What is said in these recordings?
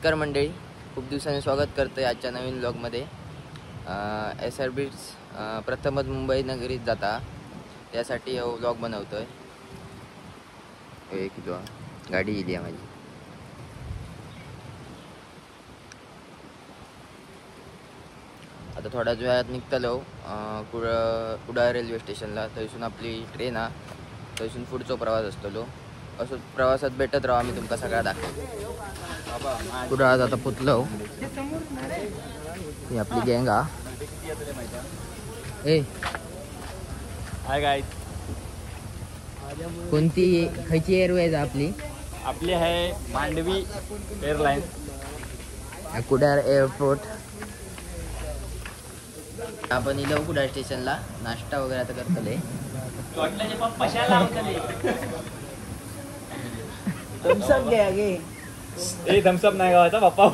नमस्कार मंडळी, खूप दिवसांनी स्वागत करतोय आजच्या नवीन व्लॉगमध्ये. SRB प्रथमच मुंबई नगरीत जाता त्यासाठी व्लॉग बनवतोय. एक गाडी इली आहे माझी. आता थोड्याच वेळात निघतलो कुडाळ रेल्वे स्टेशनला. थंयसून आपली ट्रेन हा, थंयसून पुढचो प्रवास असतलो. असं प्रवासात भेटत राहू आम्ही तुमका सगळा दाखवतो. कुडाळात आता पोचलो. ही आपली गँग हा. ए हाय गाइस, कोणती खयची एअरवेज आपली? आपली आहे मांडवी एअरलाइन्स. कुडाळ एअरपोर्ट. आपण इलो कुडाळ स्टेशनला नाश्ता वगैरे आता करतले. थम्सअप घ्या गे. ए थम्सअप नाही गावाचा पप्पा.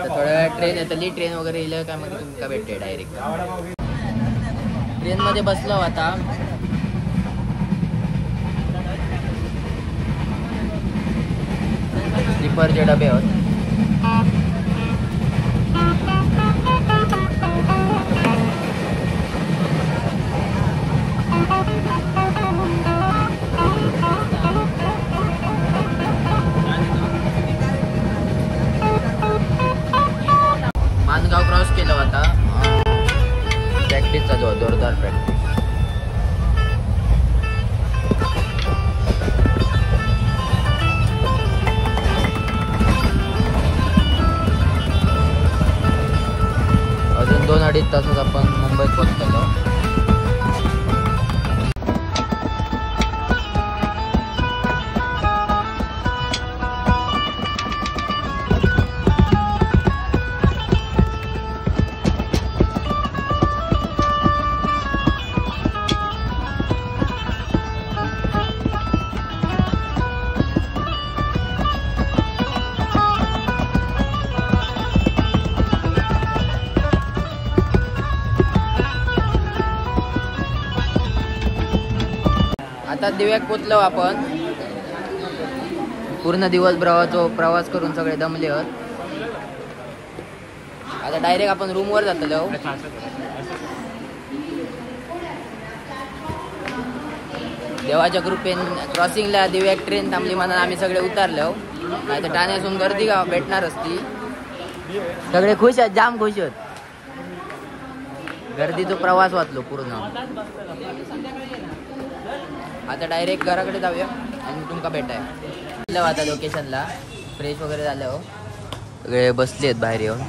थोड्या ट्रेन येतली. ट्रेन वगैरे इलं काय मग तुमका भेटते डायरेक्ट. ट्रेन मध्ये बसलो आता. स्लीपरचे डबे होत. मानगाव क्रॉस केलं आता. प्रॅक्टिस चालू आहे, जोरदार प्रॅक्टिस. अजून 2-2.5 तासात आपण मुंबईत पोहोचलो. आता दिव्याक पोचलो आपण. पूर्ण दिवसभराचा प्रवास करून सगळे दमले आहोत. आता डायरेक्ट आपण रूमवर जातलो. देवाच्या कृपेन क्रॉसिंगला दिव्याक ट्रेन थांबली म्हणून आम्ही सगळे उतरलो. नाही तर ठाण्यासून गर्दी भेटणार असती. सगळे खुश आहेत, जाम खुश आहेत. गर्दीचा प्रवास वाचलो पूर्ण. आता डायरेक्ट घराकडे जाऊया आणि तुमका भेटाय. आता लोकेशनला फ्रेश वगैरे झालं. सगळे बसले आहेत बाहेर येऊन.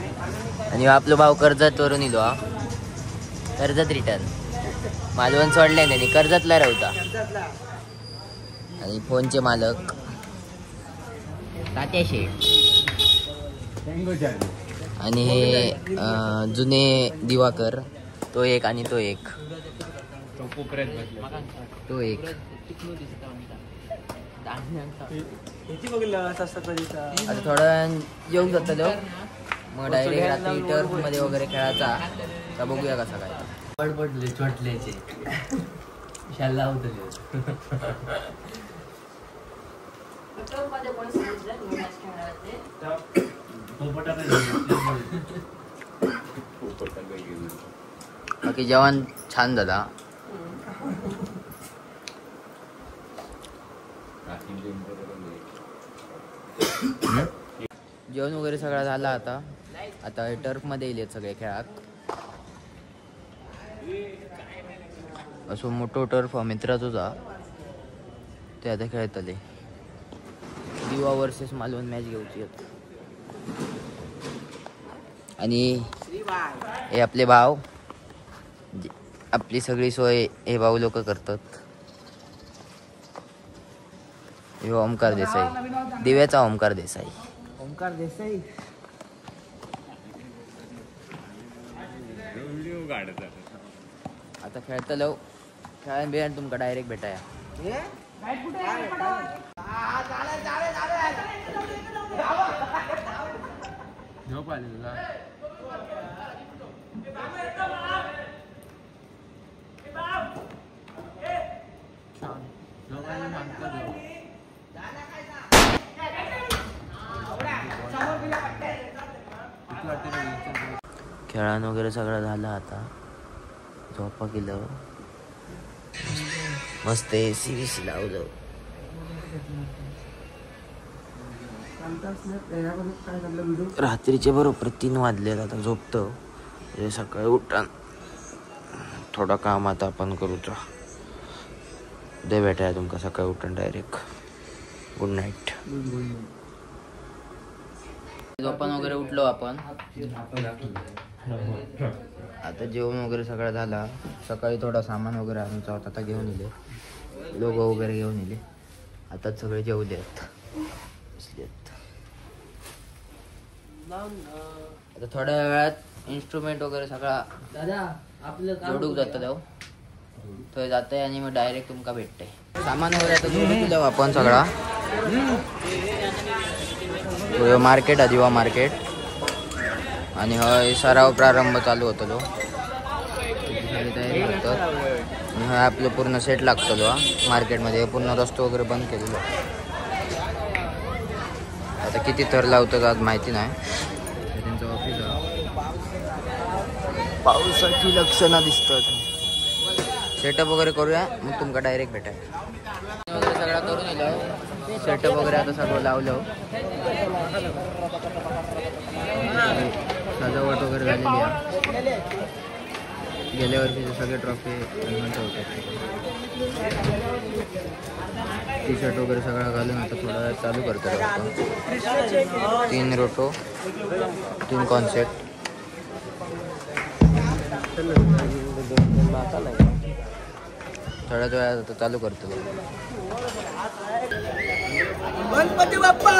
आणि आपलं भाऊ कर्जत वरून इलो हा. कर्जत रिटर्न मालवण सोडले त्यांनी, कर्जतला राहता. आणि फोनचे मालक तात्या शेठ. आणि हे जुने दिवाकर. तो एक आणि तो एक. तो एक. आता थोडा येऊन जातलो. मग डायरेक्ट रात्री टर्फ मध्ये वगैरे खेळायचा. तर बघूया कसा काय. पडपडले छोटल्याचे शाला उतरले. बाकी जेवण छान झाला. जेवण वगैरे सगळा झाला. आता टर्फ मध्ये येईल सगळे खेळात. असो मोठो टर्फ मित्राचोचा ते आता खेळतले. दिवा वर्सेस मालवण मॅच घेऊची. आणि हे आपले भाव, आपली सगळी सोय हे भाऊ लोक करतात. हे ओमकार देसाई, दिव्याचा ओमकार देसाई. ओमकार देसाई आता खेळतलो. खेळायला बिळायला तुमका डायरेक्ट भेटाया. झोप आली तुला. खेळान वगैरे सगळं झालं. आता झोपा केलं, मस्त AC बीसी लावलं. रात्रीचे बरोबर 3 वाजले. आता झोपतो म्हणजे सकाळी उठान थोडं काम आता आपण करूचा. दे भेटाय तुमका सकाळी उठून डायरेक्ट. Good night. झोपान वगैरे उठलो आपण. आता जेवण वगैरे सगळं झाला. सकाळी थोडा सामान वगैरे आमचा होता आता घेऊन इले. लोगो वगैरे घेऊन इले. आता सगळे जेवलेत, बसलेत. आता थोड्या वेळात इन्स्ट्रुमेंट वगैरे सगळा जोडूक जातं जाऊ. थंय जातंय आणि मग डायरेक्ट तुमका भेटतंय. सामान वगैरे आता जोडून दिलं आपण सगळा. मार्केट आहे, दिवा मार्केट. आणि हय सराव प्रारंभ चालू होतो. तयारी करतात. आणि हय आपलं पूर्ण सेट लागतो मार्केटमध्ये. पूर्ण रस्तो वगैरे बंद केलेलो. आता किती थर लावतात आज माहिती नाही. त्यांचं ऑफिस आहे. पावसाची लक्षणं दिसतात. सेटअप वगैरे करूया मग तुमका डायरेक्ट भेटाय. वगैरे सगळा करून दिलं. सेटअप वगैरे आता सगळं लावलं. सजावट वगैरे झालेली आहे. गेल्या वर्षीचे सगळे ट्रॉफी होते. टी-शर्ट वगैरे सगळं घालून आता थोडा वेळ चालू करतो. 3 रोटो 3 कॉन्सेप्ट. थोड्याच वेळात आता चालू करतो. गणपती बाप्पा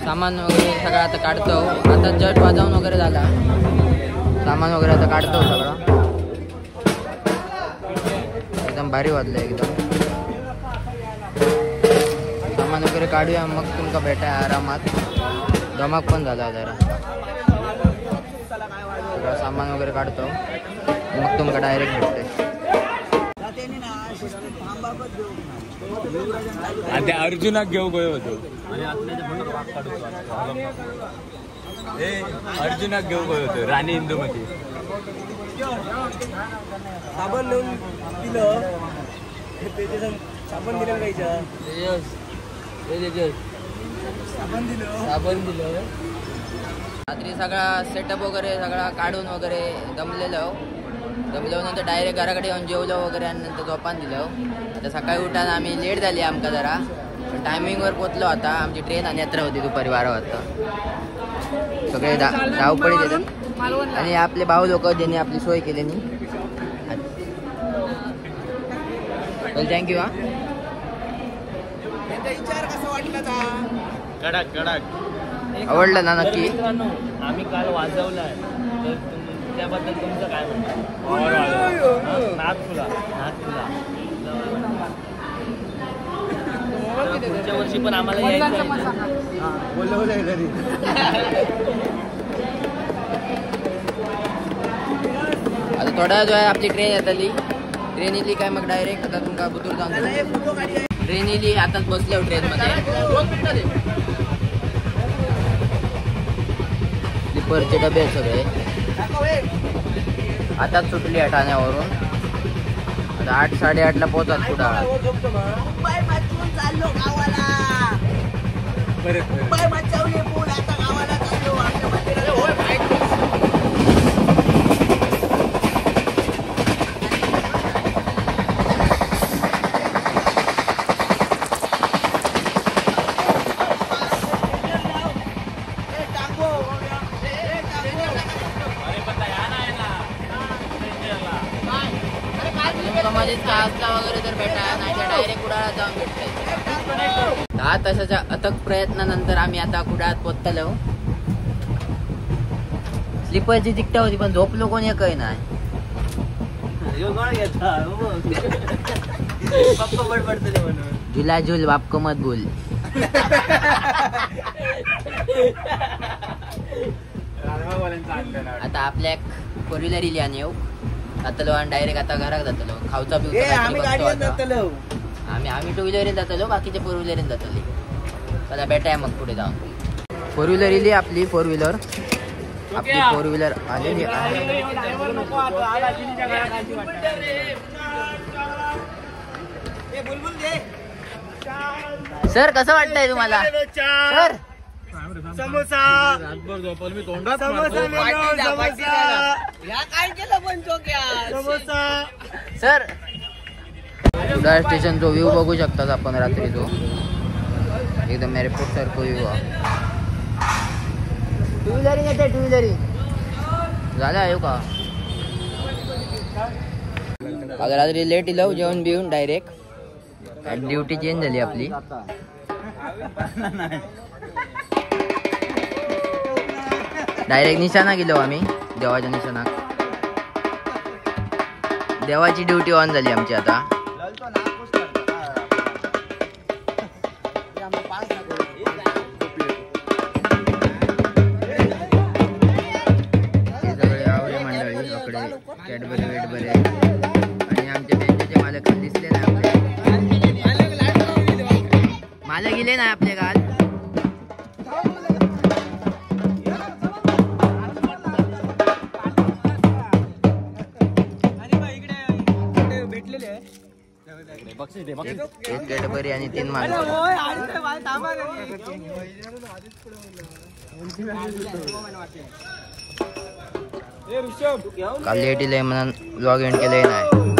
सामान वगैरे सगळं आता काढतो. आता जट वाजवून वगैरे झाला. सामान वगैरे आता काढतो सगळं. एकदम भारी वाजलं एकदम. सामान वगैरे काढूया मग तुमका भेटाय आरामात. धमाक पण झाला जरा. सगळं सामान वगैरे काढतो मग तुमका डायरेक्ट भेटते. आणि अर्जुनाक घेऊ गयो होतो. अर्जुनाक घेऊ गयो होतो राणी इंदूमध्ये. साबण लावून दिलं. साबण दिलं पाहिजे. साबण दिलं. रात्री सगळा सेटअप वगैरे सगळा काढून वगैरे दमलेलो नंतर डायरेक्ट घराकडे येऊन जेवलो वगैरे आणि नंतर झोपान दिलो. आता सकाळी उठायला आम्ही लेट झाली आमका जरा. पण टायमिंगवर पोचलो आता. आमची ट्रेन आणि यात्रा होती दुपारी 12 वाजता. सगळे धावपळी देतात आणि आपले भाऊ लोक ज्यांनी आपली सोय केली नाही. थँक्यू. हा विचार कसा वाटला कडक कडक आवडलं ना नक्की. आम्ही काल वाजवलाय तर त्याबद्दल तुमचं काय म्हणणं? नागपुला पुढच्या वर्षी पण आम्हाला यायचं आहे. आता थोड्या वेळ आपली ट्रेन येतली. ट्रेन येतली काय मग डायरेक्ट आता तुमका बुतूर जाऊन ट्रेन येली. आताच बसलो ट्रेन मध्ये. स्लीपरचे डबे आहेत सगळे. आताच सुटली ठाण्यावरून. आता 8 साडेआठला पोहोचत कुडाळ. मुंबई मधून चाललो गावाला. मुंबई मचावली पूल आता गावाला चाललो. आमच्या वगैरे तर भेटा नाही तर डायरेक्ट कुडाळात जाऊन भेटतोय. 10 तासाच्या अथक प्रयत्नानंतर आम्ही आता कुडाळात पोहोचलो. स्लीपरची तिकट होती पण झोपलो कोण एकही नाही. झुला झुल बापको मत बोल. आता आपल्या 4 व्हीलर इली आणि येऊ जातलो आणि डायरेक्ट आता घरात जातलो. खावचा पिवचा आम्ही 2 व्हीलरीन जातलो. बाकीचे 4 व्हीलरीन जातली. चला भेटाय मग पुढे जाऊन. 4 व्हीलर इली आपली 4 व्हीलर. आपली 4 व्हीलर आलेली आहे. सर कसं वाटतंय तुम्हाला सर? समोसा काय केलं पण समोसा. सर कुडाळ स्टेशनचा व्ह्यू बघू शकतात आपण रात्रीचो. एकदम एअरपोर्ट सारखं व्ह्यू आहे. 2 व्हीलरिंग येते 2 व्हीलरिंग झाला येऊ का? अगर रात्री लेट इलो जेवण बिवून डायरेक्ट ड्युटी चेंज झाली आपली. डायरेक्ट निशाणा गेलो आम्ही. देवाच्या निशाणा. देवाची ड्युटी ऑन झाली आमची आता. हे सगळे आवडे मंडळी इकडे कॅडबरी वेडबरी आणि आमचे बँकेचे मालक दिसले नाही. आपले मालक गेले नाही आपले काल. एक कॅडबरी आणि 3 मालक. काल लेट इले म्हणून लॉग इन केलंय नाही.